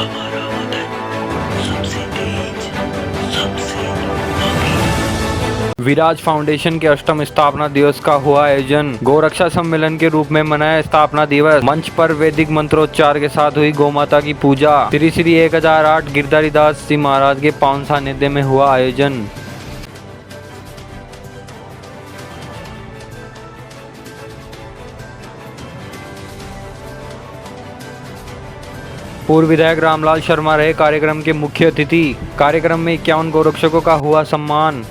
हमारा वतन सबसे तेज, सबसे आगे। विराज फाउंडेशन के अष्टम स्थापना दिवस का हुआ आयोजन। गोरक्षा सम्मेलन के रूप में मनाया स्थापना दिवस। मंच पर वैदिक मंत्रोच्चार के साथ हुई गौमाता की पूजा। श्री श्री 1008 गिरधारी दास जी महाराज के पावन सानिध्य में हुआ आयोजन। पूर्व विधायक रामलाल शर्मा रहे कार्यक्रम के मुख्य अतिथि। कार्यक्रम में 51 गोरक्षकों का हुआ सम्मान।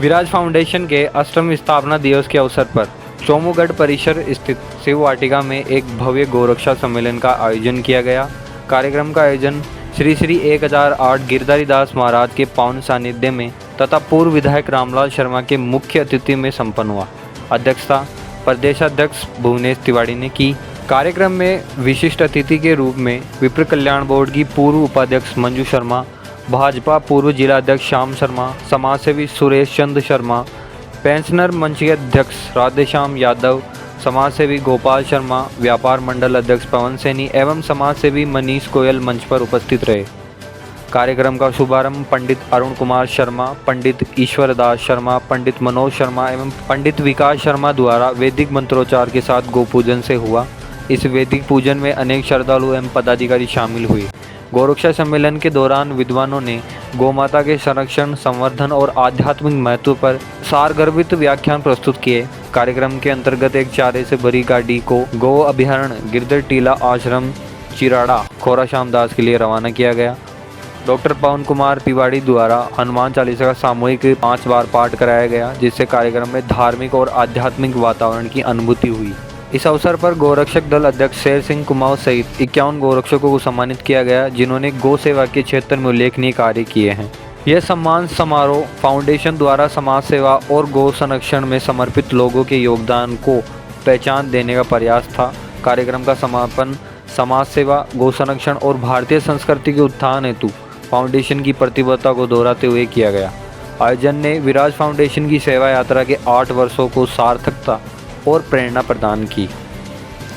विराज फाउंडेशन के अष्टम स्थापना दिवस के अवसर पर चोमूगढ़ परिसर स्थित शिव वाटिका में एक भव्य गोरक्षा सम्मेलन का आयोजन किया गया। कार्यक्रम का आयोजन श्री श्री 1008 गिरधारी दास महाराज के पावन सानिध्य में तथा पूर्व विधायक रामलाल शर्मा के मुख्य अतिथि में संपन्न हुआ। अध्यक्षता प्रदेशाध्यक्ष भुवनेश तिवारी ने की। कार्यक्रम में विशिष्ट अतिथि के रूप में विप्र कल्याण बोर्ड की पूर्व उपाध्यक्ष मंजू शर्मा, भाजपा पूर्व जिलाध्यक्ष श्याम शर्मा, समाजसेवी सुरेश चंद्र शर्मा, पेंशनर मंच के अध्यक्ष राधेश्याम यादव, समाजसेवी गोपाल शर्मा, व्यापार मंडल अध्यक्ष पवन सैनी एवं समाजसेवी मनीष गोयल मंच पर उपस्थित रहे। कार्यक्रम का शुभारंभ पंडित अरुण कुमार शर्मा, पंडित ईश्वर दास शर्मा, पंडित मनोज शर्मा एवं पंडित विकास शर्मा द्वारा वैदिक मंत्रोच्चार के साथ गोपूजन से हुआ। इस वैदिक पूजन में अनेक श्रद्धालु एवं पदाधिकारी शामिल हुए। गोरक्षा सम्मेलन के दौरान विद्वानों ने गौमाता के संरक्षण, संवर्धन और आध्यात्मिक महत्व पर सारगर्भित व्याख्यान प्रस्तुत किए। कार्यक्रम के अंतर्गत एक चारे से भरी गाड़ी को गौ अभयारण्य गिरधर टीला आश्रम चिराड़ा खोराश्याम दास के लिए रवाना किया गया। डॉक्टर पवन कुमार तिवारी द्वारा हनुमान चालीसा का सामूहिक 5 बार पाठ कराया गया, जिससे कार्यक्रम में धार्मिक और आध्यात्मिक वातावरण की अनुभूति हुई। इस अवसर पर गोरक्षक दल अध्यक्ष शेर सिंह कुमाऊं सहित 51 गोरक्षकों को सम्मानित किया गया, जिन्होंने गौ सेवा के क्षेत्र में उल्लेखनीय कार्य किए हैं। यह सम्मान समारोह फाउंडेशन द्वारा समाज सेवा और गौ संरक्षण में समर्पित लोगों के योगदान को पहचान देने का प्रयास था। कार्यक्रम का समापन समाज सेवा, गौ संरक्षण और भारतीय संस्कृति के उत्थान हेतु फाउंडेशन की प्रतिबद्धता को दोहराते हुए किया गया। आयोजन ने विराज फाउंडेशन की सेवा यात्रा के 8 वर्षों को सार्थकता और प्रेरणा प्रदान की।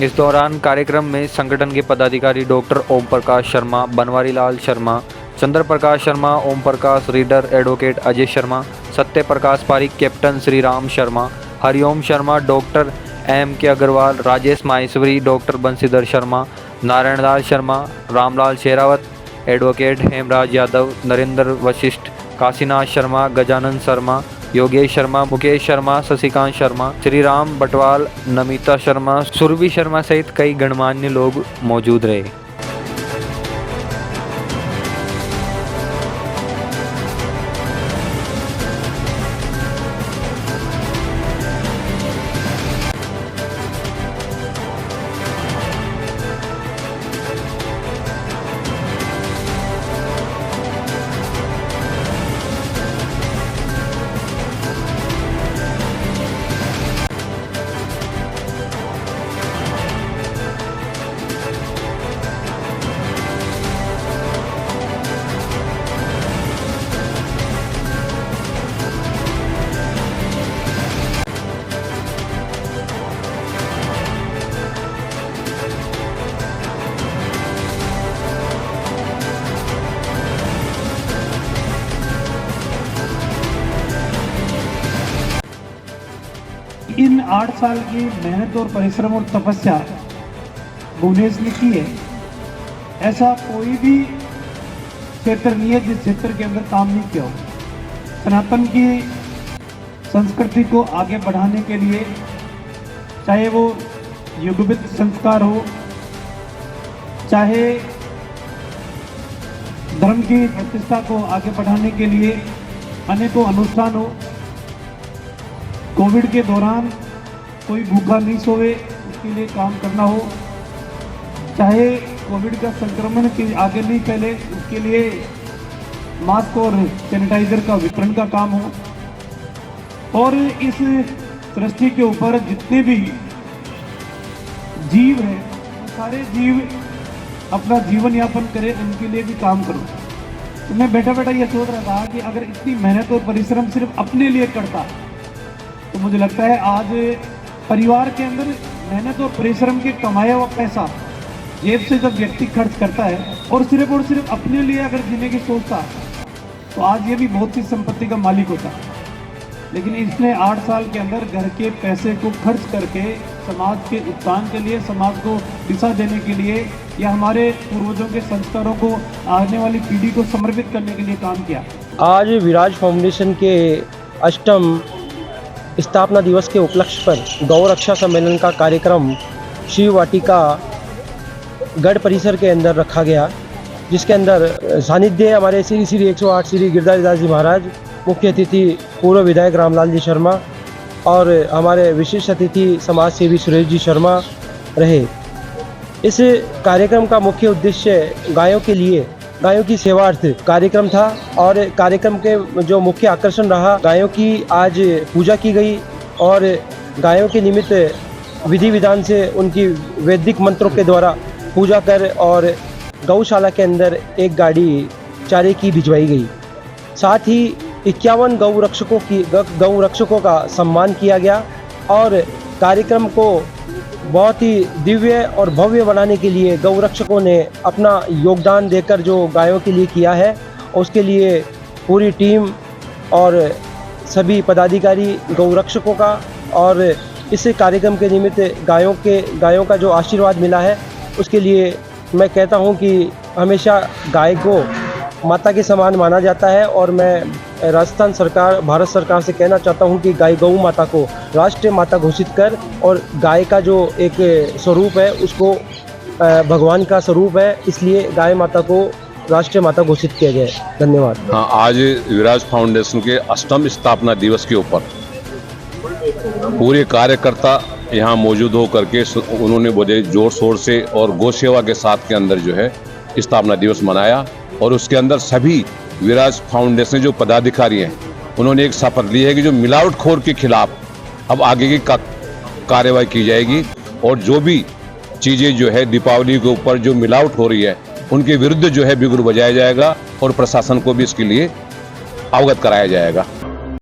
इस दौरान कार्यक्रम में संगठन के पदाधिकारी doctor Om Prakash Sharma, Banwari Lal Sharma, Chandra Prakash Sharma, Om Prakash reader, advocate Ajay Sharma, Satya Prakash Pareek, captain Shri Ram Sharma, Hariom Sharma, doctor M K Agarwal, Rajesh Maheshwari, doctor Banshidhar Sharma, Narayan Das Sharma, Ramlal Sherawat, advocate Hemraj Yadav, Narendra Vashisht, Kashinath Sharma, Gajanan Sharma, Yogesh Sharma, Mukesh Sharma, Shashikant Sharma, Shri Ram Batwal, Namita Sharma, Surabhi Sharma सहित कई गणमान्य लोग मौजूद रहे। इन 8 साल की मेहनत और परिश्रम और तपस्या भुवनेश ने की है। ऐसा कोई भी क्षेत्र नहीं है जिस क्षेत्र के अंदर काम नहीं किया हो। सनातन की संस्कृति को आगे बढ़ाने के लिए, चाहे वो युगवित संस्कार हो, चाहे धर्म की प्रतिष्ठा को आगे बढ़ाने के लिए अनेकों अनुष्ठान हो। कोविड के दौरान कोई भूखा नहीं सोए, उसके लिए काम करना हो। चाहे कोविड का संक्रमण के आगे नहीं फैले, उसके लिए मास्क और सैनिटाइजर का वितरण का काम हो। और इस सृष्टि के ऊपर जितने भी जीव हैं, वो सारे जीव अपना जीवन यापन करें, उनके लिए भी काम करो। तो मैं बैठा बैठा ये सोच रहा था कि अगर इतनी मेहनत और परिश्रम सिर्फ अपने लिए करता तो मुझे लगता है आज परिवार के अंदर मेहनत और परिश्रम के कमाया हुआ पैसा जेब से जब व्यक्ति खर्च करता है और सिर्फ अपने लिए अगर जीने की सोचता तो आज ये भी बहुत सी संपत्ति का मालिक होता। लेकिन इसने 8 साल के अंदर घर के पैसे को खर्च करके समाज के उत्थान के लिए, समाज को दिशा देने के लिए या हमारे पूर्वजों के संस्कारों को आने वाली पीढ़ी को समर्पित करने के लिए काम किया। आज विराज फाउंडेशन के 8वें स्थापना दिवस के उपलक्ष्य पर गौ रक्षा सम्मेलन का कार्यक्रम शिव वाटिका गढ़ परिसर के अंदर रखा गया, जिसके अंदर सानिध्य हमारे श्री श्री 108 श्री गिरधारीदास जी महाराज, मुख्य अतिथि पूर्व विधायक रामलाल जी शर्मा और हमारे विशिष्ट अतिथि समाज सेवी सुरेश जी शर्मा रहे। इस कार्यक्रम का मुख्य उद्देश्य गायों की सेवार्थ कार्यक्रम था और कार्यक्रम के जो मुख्य आकर्षण रहा, गायों की आज पूजा की गई और गायों के निमित्त विधि विधान से उनकी वैदिक मंत्रों के द्वारा पूजा कर और गौशाला के अंदर एक गाड़ी चारे की भिजवाई गई। साथ ही 51 गौ रक्षकों का सम्मान किया गया और कार्यक्रम को बहुत ही दिव्य और भव्य बनाने के लिए गौ रक्षकों ने अपना योगदान देकर जो गायों के लिए किया है, उसके लिए पूरी टीम और सभी पदाधिकारी गौ रक्षकों का और इस कार्यक्रम के निमित्त गायों का जो आशीर्वाद मिला है, उसके लिए मैं कहता हूं कि हमेशा गाय को माता के समान माना जाता है और मैं राजस्थान सरकार, भारत सरकार से कहना चाहता हूं कि गौ माता को राष्ट्रीय माता घोषित कर और गाय का जो एक स्वरूप है उसको भगवान का स्वरूप है, इसलिए गाय माता को राष्ट्रीय माता घोषित किया गया है। धन्यवाद। हाँ, आज विराज फाउंडेशन के 8वें स्थापना दिवस के ऊपर पूरे कार्यकर्ता यहाँ मौजूद हो करके उन्होंने बड़े जोर शोर से और गौ सेवा के साथ के अंदर जो है स्थापना दिवस मनाया और उसके अंदर सभी विराज फाउंडेशन जो पदाधिकारी हैं उन्होंने एक शपथ ली है कि जो मिलावटखोर के खिलाफ अब आगे की कार्रवाई की जाएगी और जो भी चीज़ें जो है दीपावली के ऊपर जो मिलावट हो रही है उनके विरुद्ध जो है बिगुल बजाया जाएगा और प्रशासन को भी इसके लिए अवगत कराया जाएगा।